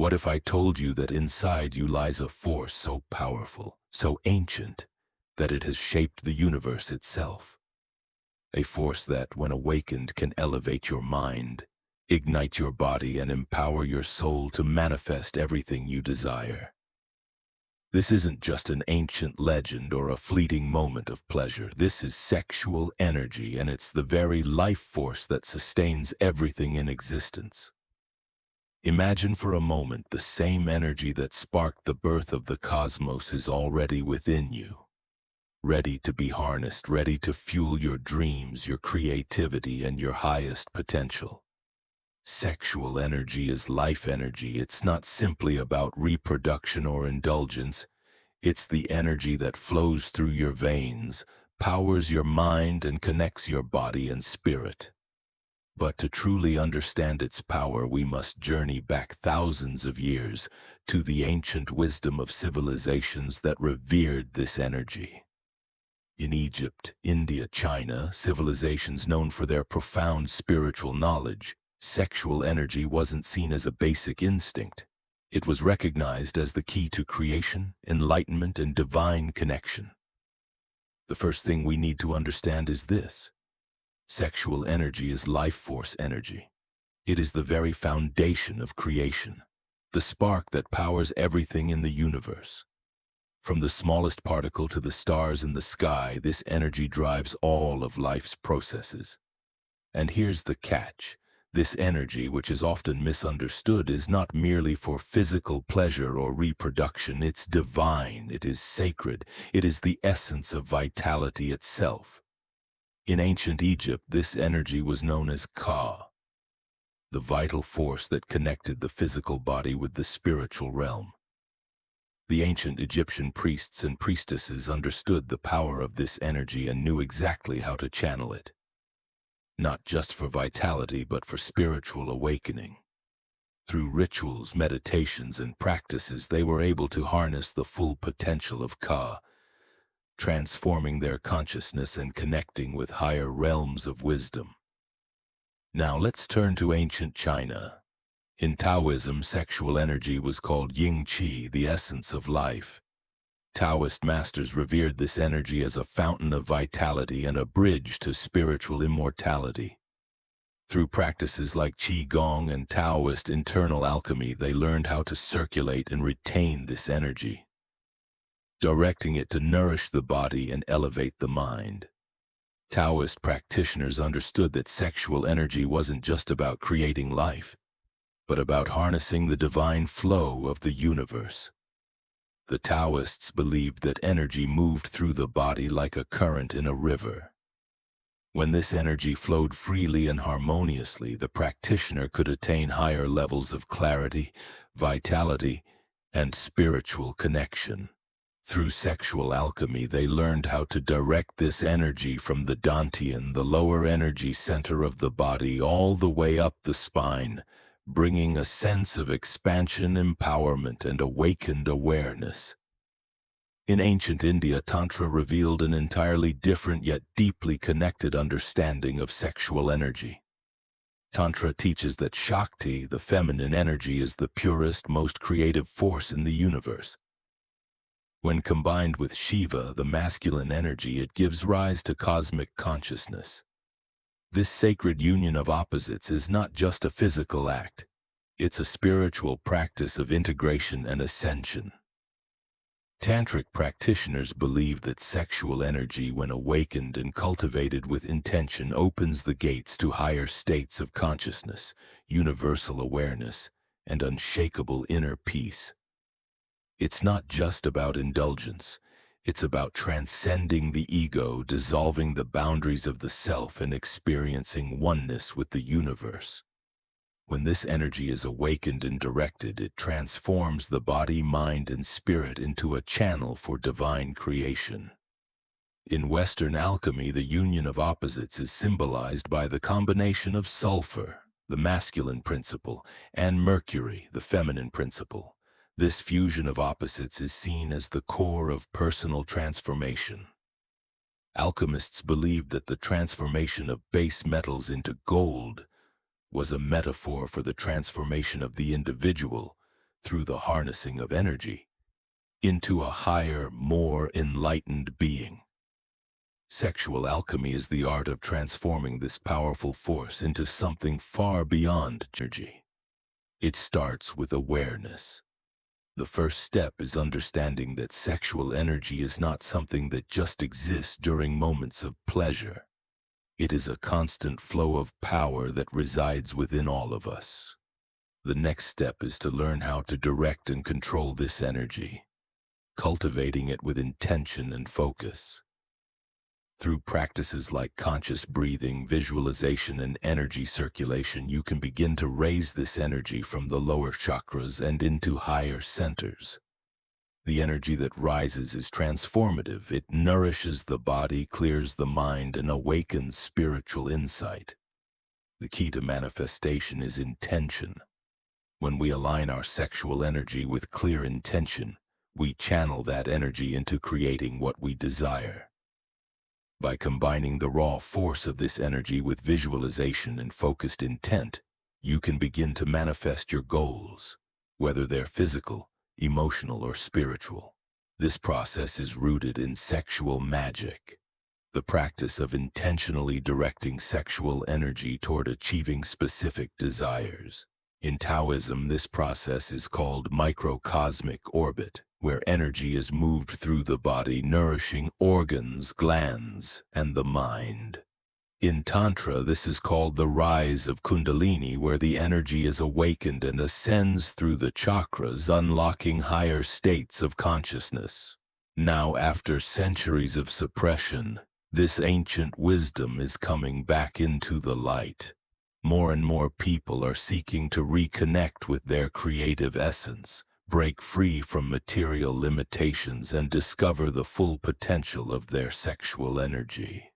What if I told you that inside you lies a force so powerful, so ancient, that it has shaped the universe itself? A force that, when awakened, can elevate your mind, ignite your body, and empower your soul to manifest everything you desire. This isn't just an ancient legend or a fleeting moment of pleasure. This is sexual energy, and it's the very life force that sustains everything in existence. Imagine for a moment the same energy that sparked the birth of the cosmos is already within you, ready to be harnessed, ready to fuel your dreams, your creativity, and your highest potential. Sexual energy is life energy. It's not simply about reproduction or indulgence. It's the energy that flows through your veins, powers your mind, and connects your body and spirit. But to truly understand its power, we must journey back thousands of years to the ancient wisdom of civilizations that revered this energy. In Egypt, India, China, civilizations known for their profound spiritual knowledge, sexual energy wasn't seen as a basic instinct. It was recognized as the key to creation, enlightenment, and divine connection. The first thing we need to understand is this. Sexual energy is life force energy. It is the very foundation of creation, the spark that powers everything in the universe. From the smallest particle to the stars in the sky, this energy drives all of life's processes. And here's the catch. This energy, which is often misunderstood, is not merely for physical pleasure or reproduction. It's divine, it is sacred, it is the essence of vitality itself. In ancient Egypt, this energy was known as Ka, the vital force that connected the physical body with the spiritual realm. The ancient Egyptian priests and priestesses understood the power of this energy and knew exactly how to channel it. Not just for vitality, but for spiritual awakening. Through rituals, meditations, and practices, they were able to harness the full potential of Ka, transforming their consciousness and connecting with higher realms of wisdom. Now let's turn to ancient China. In Taoism, sexual energy was called yin qi, the essence of life. Taoist masters revered this energy as a fountain of vitality and a bridge to spiritual immortality. Through practices like qigong and Taoist internal alchemy, they learned how to circulate and retain this energy, directing it to nourish the body and elevate the mind. Taoist practitioners understood that sexual energy wasn't just about creating life, but about harnessing the divine flow of the universe. The Taoists believed that energy moved through the body like a current in a river. When this energy flowed freely and harmoniously, the practitioner could attain higher levels of clarity, vitality, and spiritual connection. Through sexual alchemy, they learned how to direct this energy from the dantian, the lower energy center of the body, all the way up the spine, bringing a sense of expansion, empowerment, and awakened awareness. In ancient India, Tantra revealed an entirely different yet deeply connected understanding of sexual energy. Tantra teaches that Shakti, the feminine energy, is the purest, most creative force in the universe. When combined with Shiva, the masculine energy, it gives rise to cosmic consciousness. This sacred union of opposites is not just a physical act. It's a spiritual practice of integration and ascension. Tantric practitioners believe that sexual energy, when awakened and cultivated with intention, opens the gates to higher states of consciousness, universal awareness, and unshakable inner peace. It's not just about indulgence. It's about transcending the ego, dissolving the boundaries of the self, and experiencing oneness with the universe. When this energy is awakened and directed, it transforms the body, mind, and spirit into a channel for divine creation. In Western alchemy, the union of opposites is symbolized by the combination of sulfur, the masculine principle, and mercury, the feminine principle. This fusion of opposites is seen as the core of personal transformation. Alchemists believed that the transformation of base metals into gold was a metaphor for the transformation of the individual, through the harnessing of energy, into a higher, more enlightened being. Sexual alchemy is the art of transforming this powerful force into something far beyond energy. It starts with awareness. The first step is understanding that sexual energy is not something that just exists during moments of pleasure. It is a constant flow of power that resides within all of us. The next step is to learn how to direct and control this energy, cultivating it with intention and focus. Through practices like conscious breathing, visualization, and energy circulation, you can begin to raise this energy from the lower chakras and into higher centers. The energy that rises is transformative. It nourishes the body, clears the mind, and awakens spiritual insight. The key to manifestation is intention. When we align our sexual energy with clear intention, we channel that energy into creating what we desire. By combining the raw force of this energy with visualization and focused intent, you can begin to manifest your goals, whether they're physical, emotional, or spiritual. This process is rooted in sexual magic, the practice of intentionally directing sexual energy toward achieving specific desires. In Taoism, this process is called microcosmic orbit, where energy is moved through the body, nourishing organs, glands, and the mind. In Tantra, this is called the rise of Kundalini, where the energy is awakened and ascends through the chakras, unlocking higher states of consciousness. Now, after centuries of suppression, this ancient wisdom is coming back into the light. More and more people are seeking to reconnect with their creative essence, break free from material limitations, and discover the full potential of their sexual energy.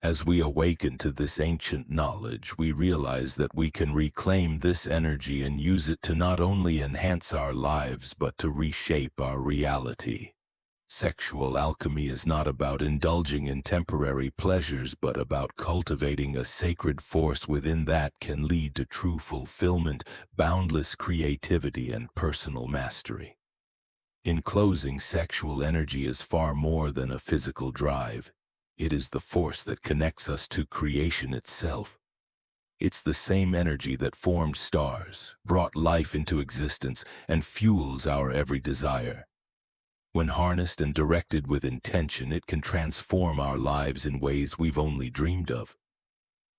As we awaken to this ancient knowledge, we realize that we can reclaim this energy and use it to not only enhance our lives but to reshape our reality. Sexual alchemy is not about indulging in temporary pleasures, but about cultivating a sacred force within that can lead to true fulfillment, boundless creativity, and personal mastery. In closing, sexual energy is far more than a physical drive. It is the force that connects us to creation itself. It's the same energy that formed stars, brought life into existence, and fuels our every desire. When harnessed and directed with intention, it can transform our lives in ways we've only dreamed of.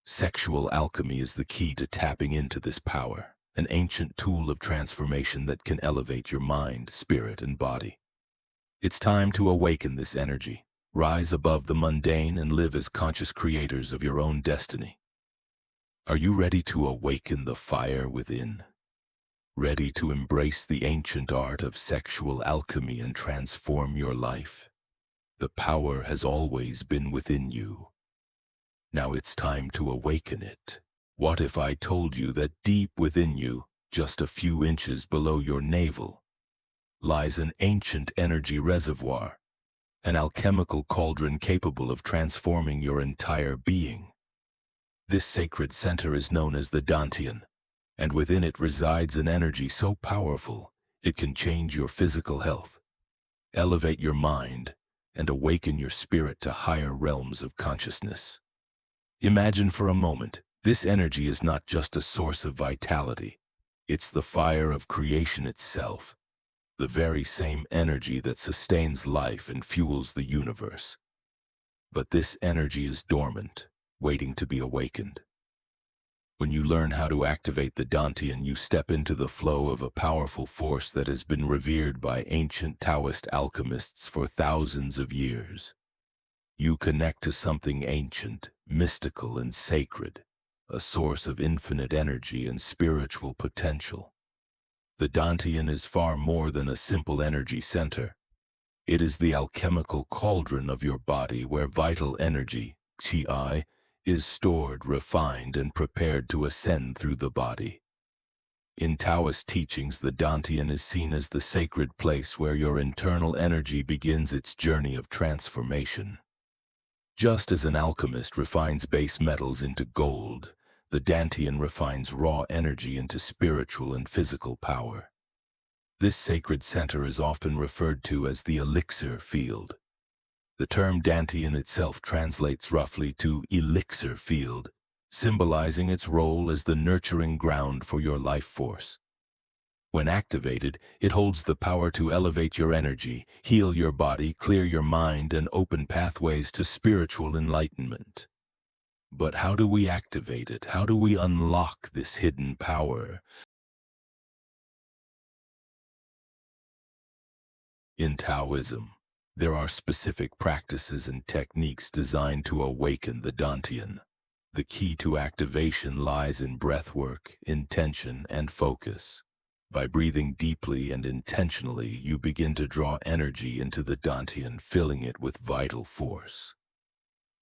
Sexual alchemy is the key to tapping into this power, an ancient tool of transformation that can elevate your mind, spirit, and body. It's time to awaken this energy, rise above the mundane, and live as conscious creators of your own destiny. Are you ready to awaken the fire within? Ready to embrace the ancient art of sexual alchemy and transform your life? The power has always been within you. Now it's time to awaken it. What if I told you that deep within you, just a few inches below your navel, lies an ancient energy reservoir, an alchemical cauldron capable of transforming your entire being? This sacred center is known as the Dantian, and within it resides an energy so powerful it can change your physical health, elevate your mind, and awaken your spirit to higher realms of consciousness. Imagine for a moment, this energy is not just a source of vitality. It's the fire of creation itself, the very same energy that sustains life and fuels the universe. But this energy is dormant, waiting to be awakened. When you learn how to activate the Dantian, you step into the flow of a powerful force that has been revered by ancient Taoist alchemists for thousands of years. You connect to something ancient, mystical, and sacred, a source of infinite energy and spiritual potential. The Dantian is far more than a simple energy center. It is the alchemical cauldron of your body where vital energy, qi, is stored, refined, and prepared to ascend through the body. In Taoist teachings, the Dantian is seen as the sacred place where your internal energy begins its journey of transformation. Just as an alchemist refines base metals into gold, the Dantian refines raw energy into spiritual and physical power. This sacred center is often referred to as the elixir field. The term Dantian itself translates roughly to elixir field, symbolizing its role as the nurturing ground for your life force. When activated, it holds the power to elevate your energy, heal your body, clear your mind, and open pathways to spiritual enlightenment. But how do we activate it? How do we unlock this hidden power? In Taoism, there are specific practices and techniques designed to awaken the Dantian. The key to activation lies in breathwork, intention, and focus. By breathing deeply and intentionally, you begin to draw energy into the Dantian, filling it with vital force.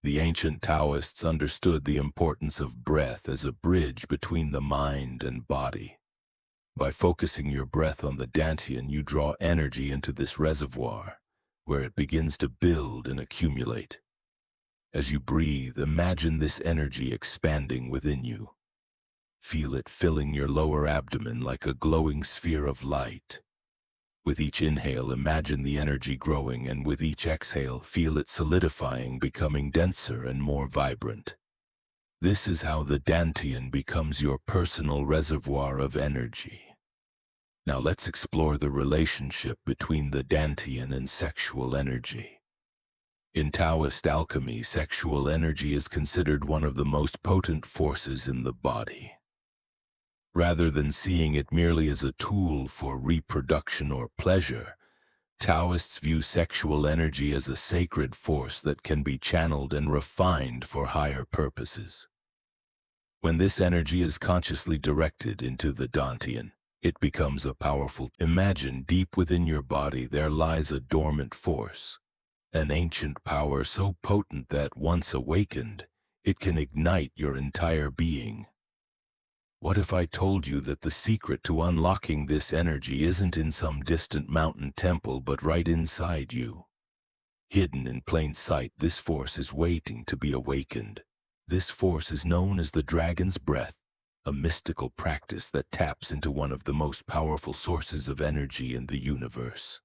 The ancient Taoists understood the importance of breath as a bridge between the mind and body. By focusing your breath on the Dantian, you draw energy into this reservoir, where it begins to build and accumulate. As you breathe, imagine this energy expanding within you. Feel it filling your lower abdomen like a glowing sphere of light. With each inhale, imagine the energy growing, and with each exhale, feel it solidifying, becoming denser and more vibrant. This is how the Dantian becomes your personal reservoir of energy. Now let's explore the relationship between the Dantian and sexual energy. In Taoist alchemy, sexual energy is considered one of the most potent forces in the body. Rather than seeing it merely as a tool for reproduction or pleasure, Taoists view sexual energy as a sacred force that can be channeled and refined for higher purposes. When this energy is consciously directed into the Dantian, it becomes a powerful. Imagine deep within your body there lies a dormant force, an ancient power so potent that once awakened, it can ignite your entire being. What if I told you that the secret to unlocking this energy isn't in some distant mountain temple, but right inside you? Hidden in plain sight, this force is waiting to be awakened. This force is known as the dragon's breath, a mystical practice that taps into one of the most powerful sources of energy in the universe.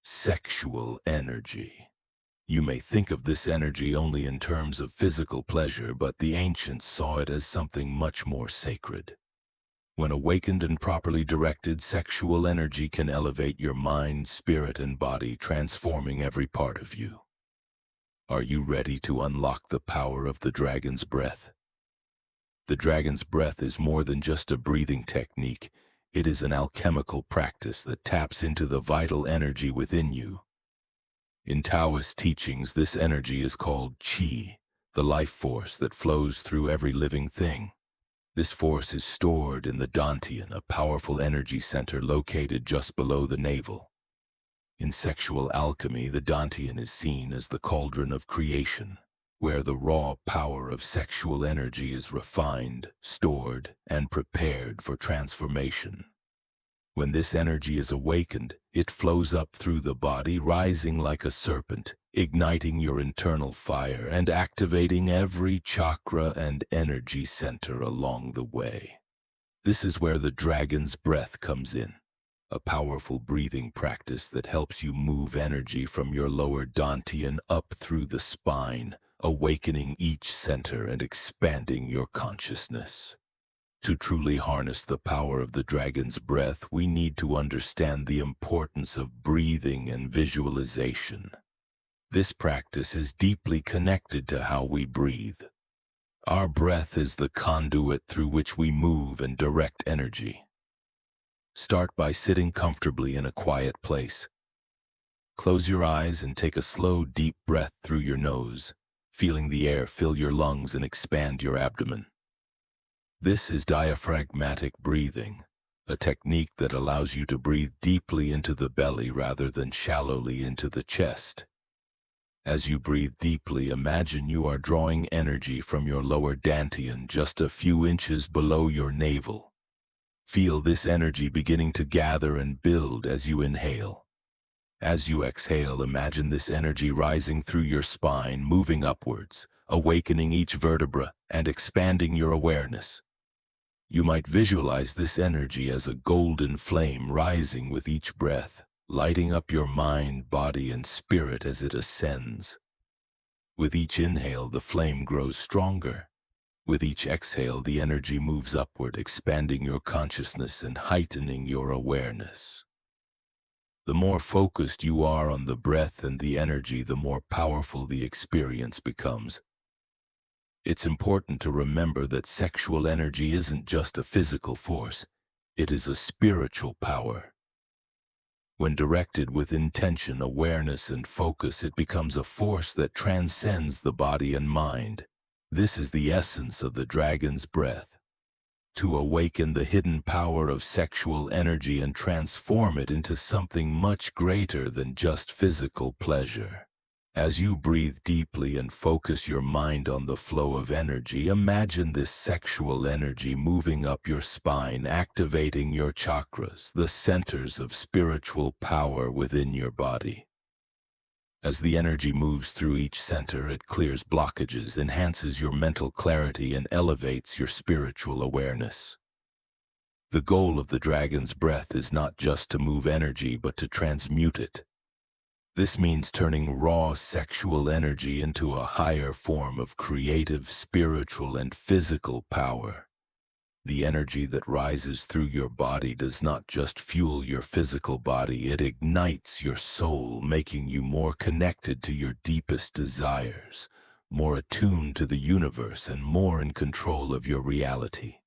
Sexual energy. You may think of this energy only in terms of physical pleasure, but the ancients saw it as something much more sacred. When awakened and properly directed, sexual energy can elevate your mind, spirit, and body, transforming every part of you. Are you ready to unlock the power of the dragon's breath? The dragon's breath is more than just a breathing technique. It is an alchemical practice that taps into the vital energy within you. In Taoist teachings, this energy is called qi, the life force that flows through every living thing. This force is stored in the Dantian, a powerful energy center located just below the navel. In sexual alchemy, the Dantian is seen as the cauldron of creation, where the raw power of sexual energy is refined, stored, and prepared for transformation. When this energy is awakened, it flows up through the body, rising like a serpent, igniting your internal fire and activating every chakra and energy center along the way. This is where the dragon's breath comes in, a powerful breathing practice that helps you move energy from your lower Dantian up through the spine, awakening each center and expanding your consciousness. To truly harness the power of the dragon's breath, we need to understand the importance of breathing and visualization. This practice is deeply connected to how we breathe. Our breath is the conduit through which we move and direct energy. Start by sitting comfortably in a quiet place. Close your eyes and take a slow, deep breath through your nose, feeling the air fill your lungs and expand your abdomen. This is diaphragmatic breathing, a technique that allows you to breathe deeply into the belly rather than shallowly into the chest. As you breathe deeply, imagine you are drawing energy from your lower Dantian just a few inches below your navel. Feel this energy beginning to gather and build as you inhale. As you exhale, imagine this energy rising through your spine, moving upwards, awakening each vertebra and expanding your awareness. You might visualize this energy as a golden flame rising with each breath, lighting up your mind, body, and spirit as it ascends. With each inhale, the flame grows stronger. With each exhale, the energy moves upward, expanding your consciousness and heightening your awareness. The more focused you are on the breath and the energy, the more powerful the experience becomes. It's important to remember that sexual energy isn't just a physical force, it is a spiritual power. When directed with intention, awareness, and focus, it becomes a force that transcends the body and mind. This is the essence of the dragon's breath. To awaken the hidden power of sexual energy and transform it into something much greater than just physical pleasure. As you breathe deeply and focus your mind on the flow of energy, imagine this sexual energy moving up your spine, activating your chakras, the centers of spiritual power within your body. As the energy moves through each center, it clears blockages, enhances your mental clarity, and elevates your spiritual awareness. The goal of the dragon's breath is not just to move energy, but to transmute it. This means turning raw sexual energy into a higher form of creative, spiritual, and physical power. The energy that rises through your body does not just fuel your physical body, it ignites your soul, making you more connected to your deepest desires, more attuned to the universe, and more in control of your reality.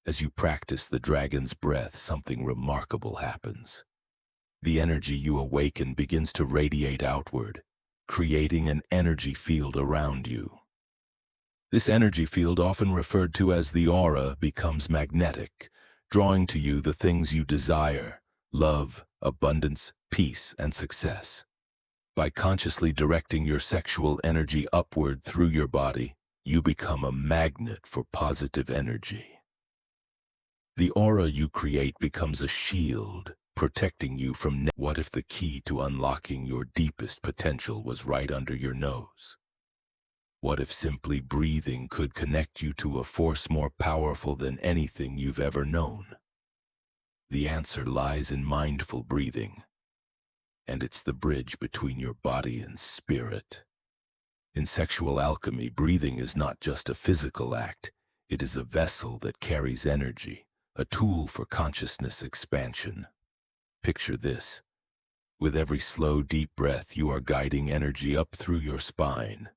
As you practice the dragon's breath, something remarkable happens. The energy you awaken begins to radiate outward, creating an energy field around you. This energy field, often referred to as the aura, becomes magnetic, drawing to you the things you desire: love, abundance, peace, and success. By consciously directing your sexual energy upward through your body, you become a magnet for positive energy. The aura you create becomes a shield, protecting you from What if the key to unlocking your deepest potential was right under your nose? What if simply breathing could connect you to a force more powerful than anything you've ever known? The answer lies in mindful breathing, and it's the bridge between your body and spirit. In sexual alchemy, breathing is not just a physical act, it is a vessel that carries energy, a tool for consciousness expansion. Picture this. With every slow, deep breath, you are guiding energy up through your spine.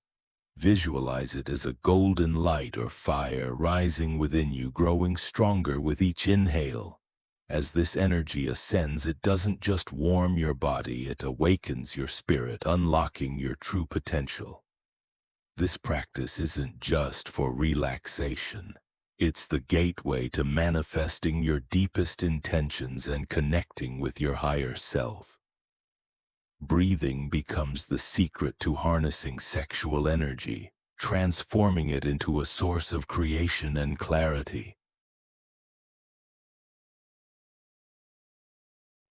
Visualize it as a golden light or fire rising within you, growing stronger with each inhale. As this energy ascends, it doesn't just warm your body, it awakens your spirit, unlocking your true potential. This practice isn't just for relaxation. It's the gateway to manifesting your deepest intentions and connecting with your higher self. Breathing becomes the secret to harnessing sexual energy, transforming it into a source of creation and clarity.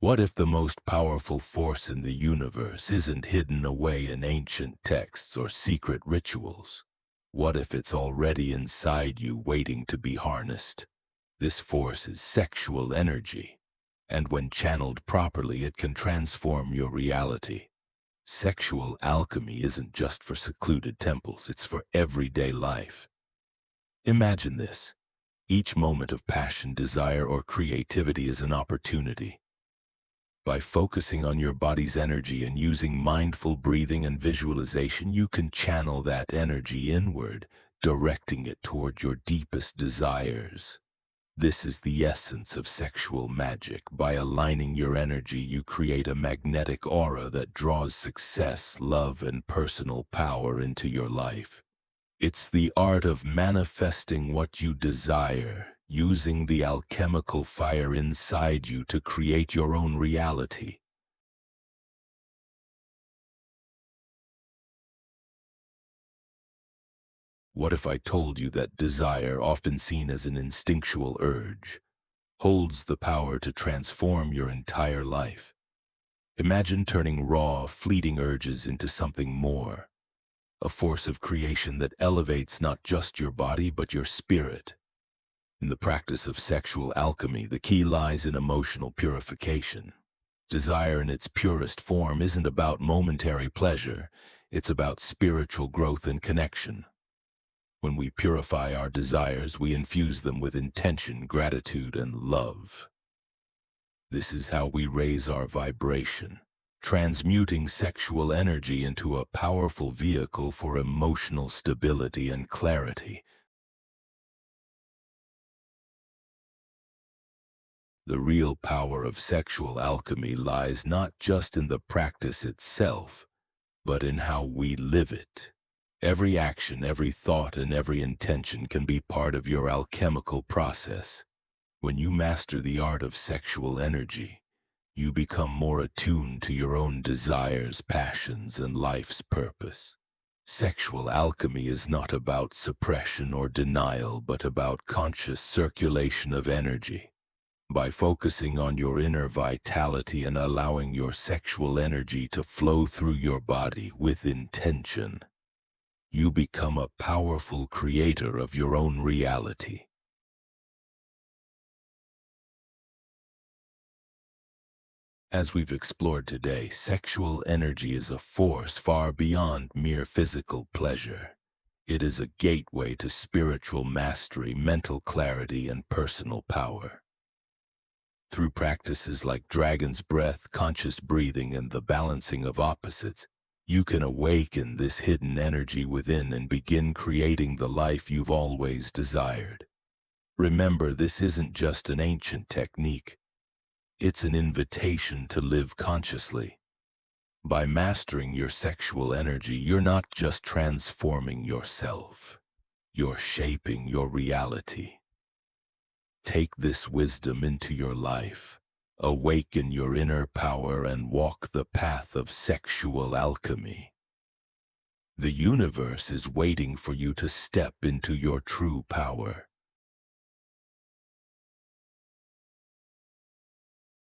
What if the most powerful force in the universe isn't hidden away in ancient texts or secret rituals? What if it's already inside you, waiting to be harnessed? This force is sexual energy, and when channeled properly, it can transform your reality. Sexual alchemy isn't just for secluded temples, it's for everyday life. Imagine this. Each moment of passion, desire, or creativity is an opportunity. By focusing on your body's energy and using mindful breathing and visualization, you can channel that energy inward, directing it toward your deepest desires. This is the essence of sexual magic. By aligning your energy, you create a magnetic aura that draws success, love, and personal power into your life. It's the art of manifesting what you desire, using the alchemical fire inside you to create your own reality. What if I told you that desire, often seen as an instinctual urge, holds the power to transform your entire life? Imagine turning raw, fleeting urges into something more, a force of creation that elevates not just your body but your spirit. In the practice of sexual alchemy, the key lies in emotional purification. Desire in its purest form isn't about momentary pleasure, it's about spiritual growth and connection. When we purify our desires, we infuse them with intention, gratitude, and love. This is how we raise our vibration, transmuting sexual energy into a powerful vehicle for emotional stability and clarity. The real power of sexual alchemy lies not just in the practice itself, but in how we live it. Every action, every thought, and every intention can be part of your alchemical process. When you master the art of sexual energy, you become more attuned to your own desires, passions, and life's purpose. Sexual alchemy is not about suppression or denial, but about conscious circulation of energy. By focusing on your inner vitality and allowing your sexual energy to flow through your body with intention, you become a powerful creator of your own reality. As we've explored today, sexual energy is a force far beyond mere physical pleasure. It is a gateway to spiritual mastery, mental clarity, and personal power. Through practices like dragon's breath, conscious breathing, and the balancing of opposites, you can awaken this hidden energy within and begin creating the life you've always desired. Remember, this isn't just an ancient technique. It's an invitation to live consciously. By mastering your sexual energy, you're not just transforming yourself. You're shaping your reality. Take this wisdom into your life. Awaken your inner power and walk the path of sexual alchemy. The universe is waiting for you to step into your true power.